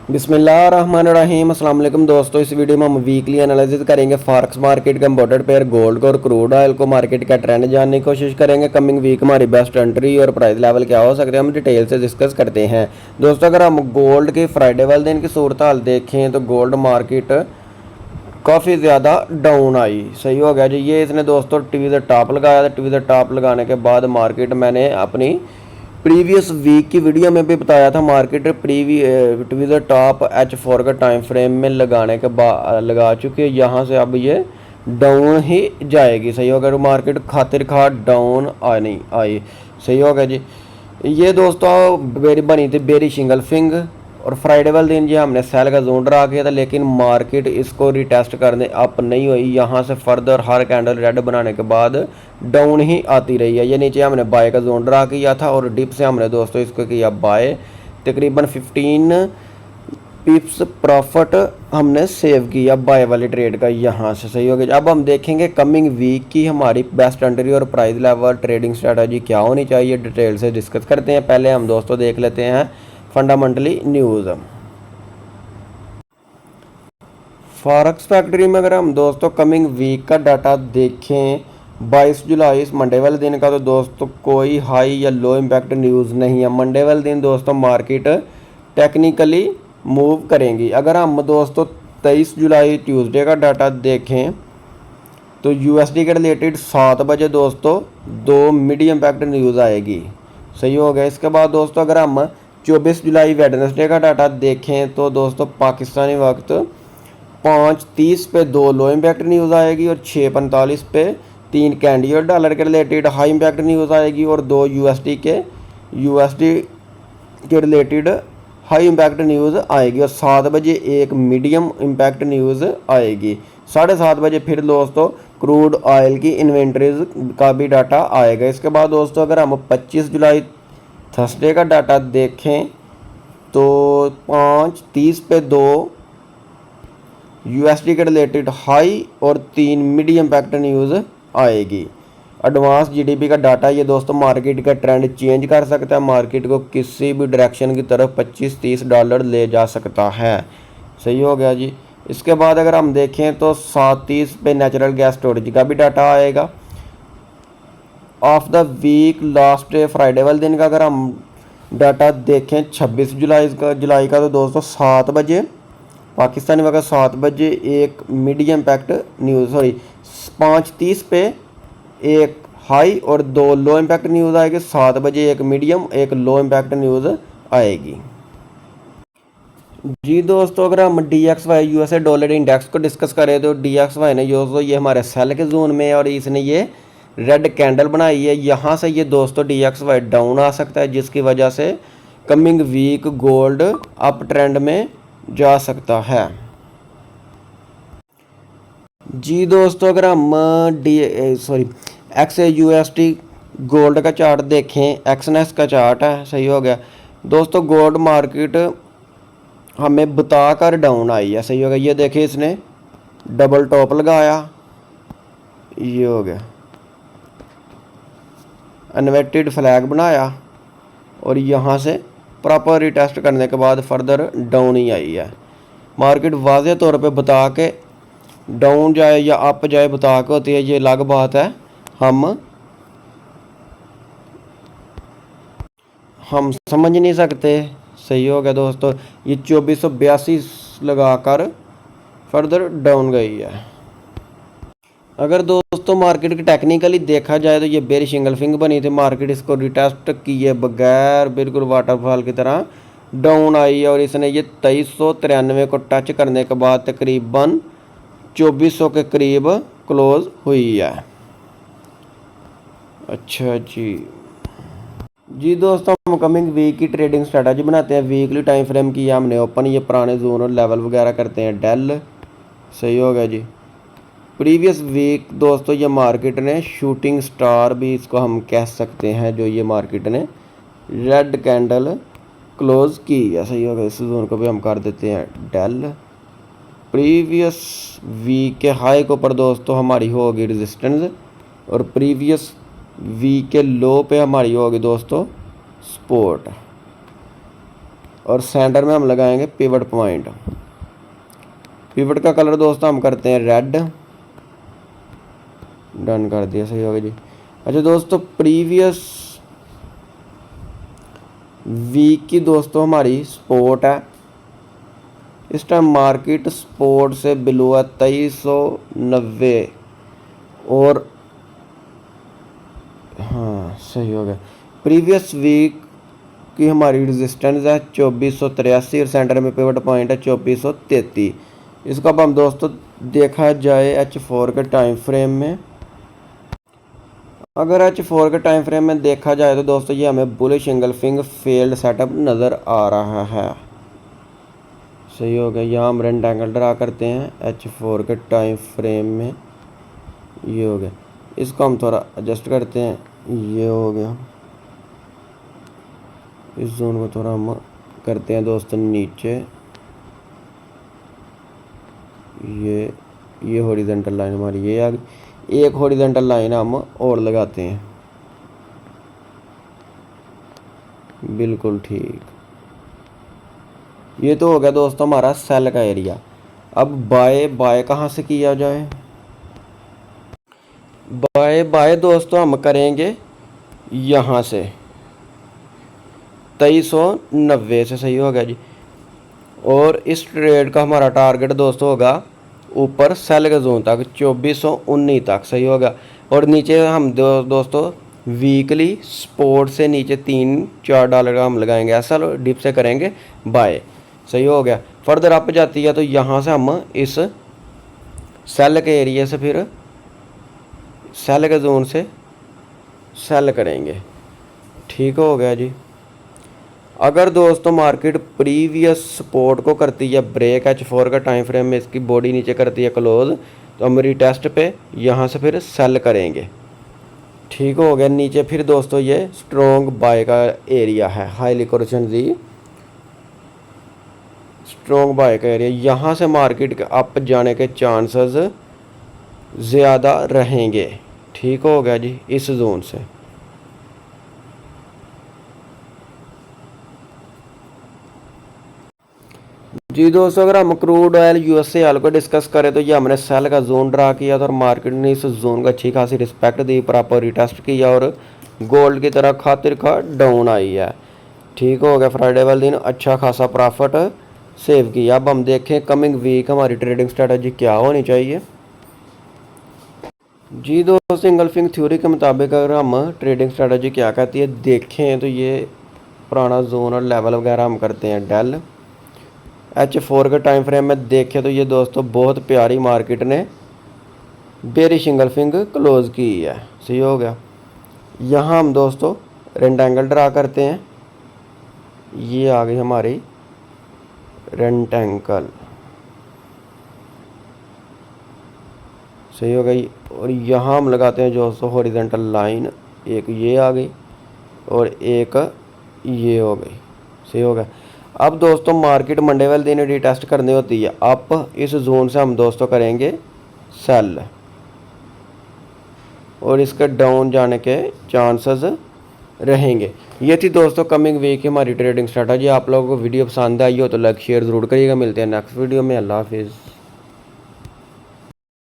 बिस्मिल्लाहिर्रहमानिर्रहीम। अस्सलाम वालेकुम दोस्तों, इस वीडियो में हम वीकली एनालिसिस करेंगे फॉरेक्स मार्केट का इम्पोर्टेड पेयर गोल्ड को और क्रूड ऑयल को। मार्केट का ट्रेंड जानने की कोशिश करेंगे। कमिंग वीक हमारी बेस्ट एंट्री और प्राइस लेवल क्या हो सकते हैं हम डिटेल से डिस्कस करते हैं। दोस्तों अगर हम गोल्ड के फ्राइडे वाले दिन की सूरत हाल देखें तो गोल्ड मार्केट काफ़ी ज़्यादा डाउन आई। सही हो गया जी। ये इसने दोस्तों टीवी से टॉप लगाया था। टीवी से टॉप लगाने के बाद मार्केट मैंने अपनी प्रीवियस वीक की वीडियो में भी बताया था, मार्केट टीवी टॉप H4 का टाइम फ्रेम में लगाने के बाद लगा चुके हैं। यहाँ से अब ये डाउन ही जाएगी। सही हो गया। मार्केट खातिर खा डाउन नहीं आई। सही हो गया जी। ये दोस्तों बेरी बनी थी बेरी सिंगल फिंग और फ्राइडे वाले दिन ये हमने सेल का जोन ड्रा किया था, लेकिन मार्केट इसको रिटेस्ट करने अप नहीं हुई। यहाँ से फर्दर हर कैंडल रेड बनाने के बाद डाउन ही आती रही है। ये नीचे हमने बाय का जोन ड्रा किया था और डिप से हमने दोस्तों इसको किया बाय। तकरीबन 15 पिप्स प्रॉफिट हमने सेव किया बाय वाली ट्रेड का यहाँ से। सही हो गया। अब हम देखेंगे कमिंग वीक की हमारी बेस्ट एंट्री और प्राइस लेवल ट्रेडिंग स्ट्रेटजी क्या होनी चाहिए, डिटेल से डिस्कस करते हैं। पहले हम दोस्तों देख लेते हैं फंडामेंटली न्यूज़। फॉरेक्स फैक्ट्री में अगर हम दोस्तों कमिंग वीक का डाटा देखें 22 जुलाई इस मंडे वाले दिन का, तो दोस्तों कोई हाई या लो इम्पैक्ट न्यूज़ नहीं है। मंडे वाले दिन दोस्तों मार्केट टेक्निकली मूव करेंगी। अगर हम दोस्तों 23 जुलाई ट्यूसडे का डाटा देखें तो यूएसडी के रिलेटेड 7 बजे दोस्तों 2 मीडियम इम्पैक्ट न्यूज़ आएगी। सही हो गया। इसके बाद दोस्तों अगर हम 24 जुलाई वेडनेसडे का डाटा देखें तो दोस्तों पाकिस्तानी वक्त 5:30 पे 2 लो इम्पैक्ट न्यूज़ आएगी और 6:45 पे 3 कैंडी और डॉलर के रिलेटेड हाई इम्पैक्ट न्यूज़ आएगी और 2 यूएसडी के रिलेटेड हाई इम्पैक्ट न्यूज़ आएगी और 7 बजे एक मीडियम इम्पैक्ट न्यूज़ आएगी। 7:30 बजे फिर दोस्तों क्रूड ऑयल की इन्वेंट्रीज का भी डाटा आएगा। इसके बाद दोस्तों अगर हम 25 जुलाई थर्सडे का डाटा देखें तो 5:30 पे 2 यूएसडी के रिलेटेड हाई और 3 मीडियम इम्पैक्ट न्यूज़ आएगी। एडवांस जीडीपी का डाटा ये दोस्तों मार्केट का ट्रेंड चेंज कर सकता है। मार्केट को किसी भी डायरेक्शन की तरफ $25-30 ले जा सकता है। सही हो गया जी। इसके बाद अगर हम देखें तो 7:30 पे नेचुरल गैस स्टोरेज का भी डाटा आएगा। Of the week last day Friday वाले दिन का अगर हम डाटा देखें 26 जुलाई का तो दोस्तों 7 बजे पाकिस्तानी वक्त 7 बजे एक मीडियम इम्पैक्ट न्यूज़ 5:30 पे एक हाई और 2 लो इम्पैक्ट न्यूज़ आएगी। 7 बजे एक मीडियम एक लो इम्पैक्ट न्यूज़ आएगी। जी दोस्तों अगर हम DXY यूएसए डॉलर इंडेक्स को डिस्कस करें तो DXY ने दोस्तों ये हमारे सेल के जोन में और इसने ये रेड कैंडल बनाई है। यहाँ से ये दोस्तों DXY डाउन आ सकता है, जिसकी वजह से coming week gold up trend में जा सकता है। जी दोस्तों अगर हम XAUSD गोल्ड का चार्ट देखें, एक्सनेस का चार्ट है। सही हो गया दोस्तों। गोल्ड मार्केट हमें बताकर डाउन आई है। सही हो गया। ये देखिए इसने डबल टॉप लगाया, ये हो गया इन्वर्टेड फ्लैग बनाया और यहाँ से प्रॉपर रिटेस्ट करने के बाद फर्दर डाउन ही आई है। मार्केट वाज़े तौर पे बता के डाउन जाए या अप जाए बता के होती है, ये अलग बात है। हम समझ नहीं सकते। सही हो गया दोस्तों। ये 2482 लगाकर फर्दर डाउन गई है। अगर दोस्तों मार्केट की टेक्निकली देखा जाए तो ये बेरी सिंगल फिंग बनी थी। मार्केट इसको रिटेस्ट किए बगैर बिल्कुल वाटरफॉल की तरह डाउन आई है और इसने ये 2393 को टच करने के बाद तकरीबन 2400 के करीब क्लोज हुई है। अच्छा जी दोस्तों हम कमिंग वीक की ट्रेडिंग स्ट्रेटजी बनाते हैं। वीकली टाइम फ्रेम किया हमने ओपन, ये पुराने जोन और लेवल वगैरह करते हैं डेल। सही हो गया जी। प्रीवियस वीक दोस्तों ये मार्केट ने शूटिंग स्टार भी इसको हम कह सकते हैं, जो ये मार्केट ने रेड कैंडल क्लोज की है। सही हो गया। इस जोन को भी हम कर देते हैं डेल। प्रीवियस वीक के हाई के ऊपर दोस्तों हमारी होगी रेजिस्टेंस और प्रीवियस वीक के लो पे हमारी होगी दोस्तों सपोर्ट। और सेंटर में हम लगाएंगे पिवट पॉइंट। पिवट का कलर दोस्तों हम करते हैं रेड। डन कर दिया, सही होगा जी। अच्छा दोस्तों, प्रीवियस वीक की दोस्तों हमारी सपोर्ट है। इस टाइम मार्केट सपोर्ट से बिलो है 2390 और हाँ सही हो गया। प्रीवियस वीक की हमारी रेजिस्टेंस है 2483 और सेंटर में पिवट पॉइंट है 2433। इसको अब हम दोस्तों देखा जाए H4 के टाइम फ्रेम में। अगर H4 के टाइम फ्रेम में देखा जाए तो दोस्तों ये हमें बुलिश इंगल्फिंग फेल्ड सेटअप नज़र आ रहा है। सही हो गया। यहाँ हम रेक्टेंगल ड्रा करते हैं H4 के टाइम फ्रेम में, ये हो गया। इसको हम थोड़ा एडजस्ट करते हैं, ये हो गया। इस जोन को थोड़ा हम करते हैं दोस्तों नीचे, ये हॉरिजॉन्टल लाइन हमारी ये आ गई। एक हॉरिजॉन्टल लाइन हम और लगाते हैं, बिल्कुल ठीक। ये तो हो गया दोस्तों हमारा सेल का एरिया। अब बाय कहाँ से किया जाए? बाय दोस्तों हम करेंगे यहाँ से 2390 से, सही हो गया जी। और इस ट्रेड का हमारा टारगेट दोस्तों होगा ऊपर सेल के जोन तक 2419 तक, सही होगा। और नीचे हम दोस्तों वीकली सपोर्ट से नीचे $3-4 का हम लगाएंगे ऐसा, डिप से करेंगे बाय, सही हो गया। फर्दर अप जाती है तो यहाँ से हम इस सेल के एरिया से फिर सेल के जोन से सेल करेंगे, ठीक हो गया जी। अगर दोस्तों मार्केट प्रीवियस सपोर्ट को करती है ब्रेक H4 का टाइम फ्रेम में, इसकी बॉडी नीचे करती है क्लोज, तो हम रीटेस्ट पे यहाँ से फिर सेल करेंगे, ठीक हो गया। नीचे फिर दोस्तों ये स्ट्रॉन्ग बाय का एरिया है, highly correlation G strong bye का एरिया। यहाँ से मार्केट के अप जाने के चांसेस ज़्यादा रहेंगे, ठीक हो गया जी। इस जोन से जी दोस्तों, अगर हम क्रूड ऑयल USA ऑयल को डिस्कस करें तो ये हमने सेल का जोन ड्रा किया था और मार्केट ने इस जोन का अच्छी खासी रिस्पेक्ट दी, प्रॉपर रिटेस्ट किया और गोल्ड की तरह खातिर का डाउन आई है, ठीक हो गया। फ्राइडे वाले दिन अच्छा खासा प्रॉफिट सेव किया। अब हम देखें कमिंग वीक हमारी ट्रेडिंग स्ट्रेटजी क्या होनी चाहिए। जी दोस्तों, इंगल्फिंग थ्योरी के मुताबिक अगर हम ट्रेडिंग स्ट्रेटजी क्या कहती है देखें तो ये पुराना जोन और लेवल वगैरह हम करते हैं डेल। H4 के टाइम फ्रेम में देखें तो ये दोस्तों बहुत प्यारी मार्केट ने बेरिश इंगल्फिंग क्लोज की है, सही हो गया। यहाँ हम दोस्तों रेक्टेंगल ड्रा करते हैं, ये आ गई हमारी रेक्टेंगल, सही हो गई। और यहाँ हम लगाते हैं दोस्तों हॉरिजॉन्टल लाइन, एक ये आ गई और एक ये हो गई, सही हो गया। अब दोस्तों मार्केट मंडे वाले दिन रीटेस्ट करनी होती है, अप इस जोन से हम दोस्तों करेंगे सेल और इसके डाउन जाने के चांसेस रहेंगे। ये थी दोस्तों कमिंग वीक की हमारी ट्रेडिंग स्ट्रेटजी। आप लोगों को वीडियो पसंद आई हो तो लाइक शेयर ज़रूर करिएगा। मिलते हैं नेक्स्ट वीडियो में। अल्लाह हाफिज़।